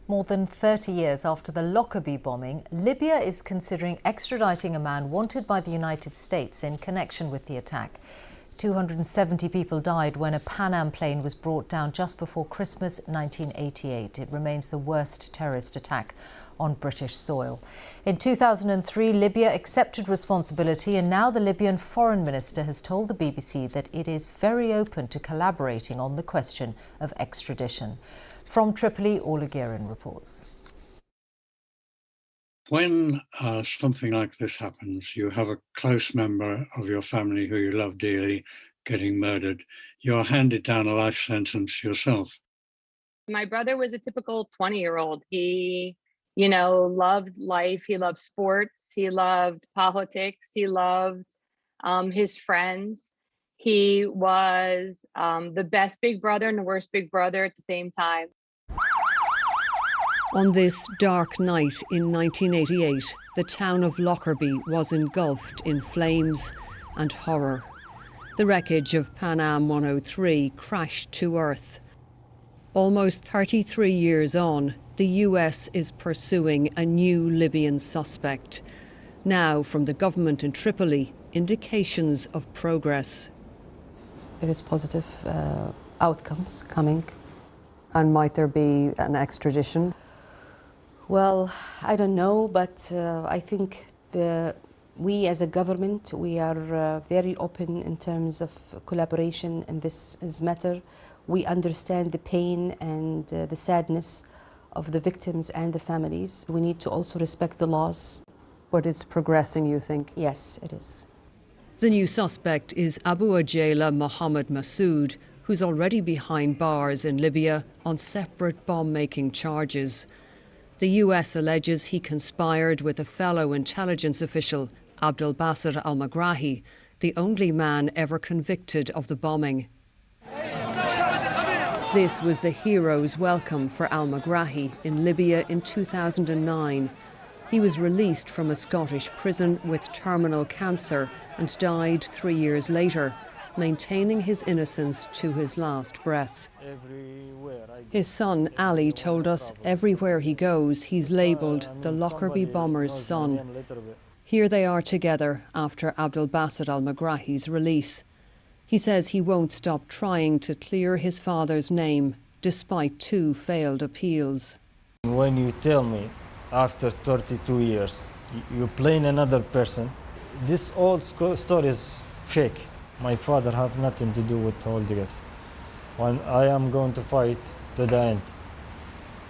More than 30 years after the Lockerbie bombing, Libya is considering extraditing a man wanted by the United States in connection with the attack. 270 people died when a PanAm plane was brought down just before Christmas 1988. It remains the worst terrorist attack on British soil. In 2003, Libya accepted responsibility, and now the Libyan foreign minister has told the BBC that it is very open to collaborating on the question of extradition. From Tripoli, Orla Guerin reports. When something like this happens, you have a close member of your family who you love dearly getting murdered. You're handed down a life sentence yourself. My brother was a typical 20-year-old. He, loved life. He loved sports. He loved politics. He loved his friends. He was the best big brother and the worst big brother at the same time. On this dark night in 1988, the town of Lockerbie was engulfed in flames and horror. The wreckage of PanAm 103 crashed to earth. Almost 33 years on, the US is pursuing a new Libyan suspect. Now, from the government in Tripoli, indications of progress. There is positive outcomes coming. And might there be an extradition? Well, I don't know, but I think we as a government, we are very open in terms of collaboration in this matter. We understand the pain and the sadness of the victims and the families. We need to also respect the laws. But it's progressing, you think? Yes, it is. The new suspect is Abu Ajayla Mohammed Massoud, who's already behind bars in Libya on separate bomb-making charges. The US alleges he conspired with a fellow intelligence official, Abdel Basser al-Megrahi, the only man ever convicted of the bombing. This was the hero's welcome for al-Megrahi in Libya in 2009. He was released from a Scottish prison with terminal cancer and died 3 years later, maintaining his innocence to his last breath. His son, Ali, told us everywhere he goes, he's labelled the Lockerbie bomber's son. Here they are together after Abdel Basser al-Megrahi's release. He says he won't stop trying to clear his father's name, despite 2 failed appeals. When you tell me, after 32 years, you blame another person, this old story is fake. My father have nothing to do with all this. When I am going to fight to the end,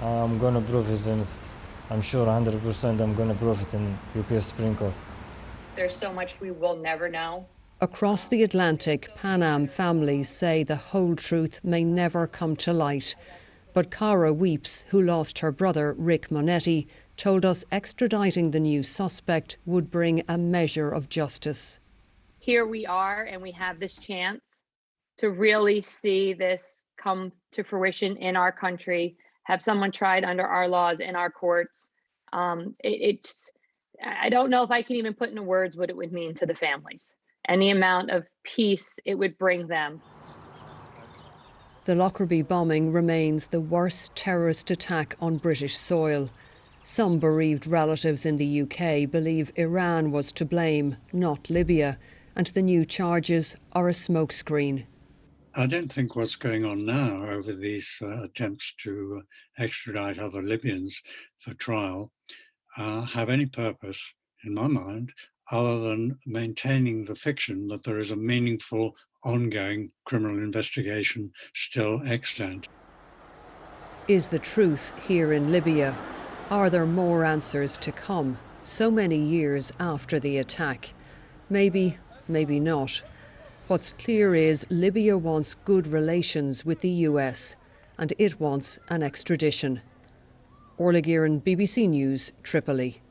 I'm going to prove his innocent. I'm sure 100% I'm going to prove it in UK Supreme Court. There's so much we will never know. Across the Atlantic, PanAm families say the whole truth may never come to light. But Cara Weipz, who lost her brother Rick Monetti, told us extraditing the new suspect would bring a measure of justice. Here we are, and we have this chance to really see this come to fruition in our country, have someone tried under our laws in our courts. I don't know if I can even put into words what it would mean to the families and the amount of peace it would bring them. The Lockerbie bombing remains the worst terrorist attack on British soil. Some bereaved relatives in the UK believe Iran was to blame, not Libya, and the new charges are a smokescreen. I don't think what's going on now over these attempts to extradite other Libyans for trial have any purpose, in my mind, other than maintaining the fiction that there is a meaningful, ongoing criminal investigation still extant. Is the truth here in Libya? Are there more answers to come, so many years after the attack? Maybe, maybe not. What's clear is Libya wants good relations with the US, and it wants an extradition. Orla Guerin, BBC News, Tripoli.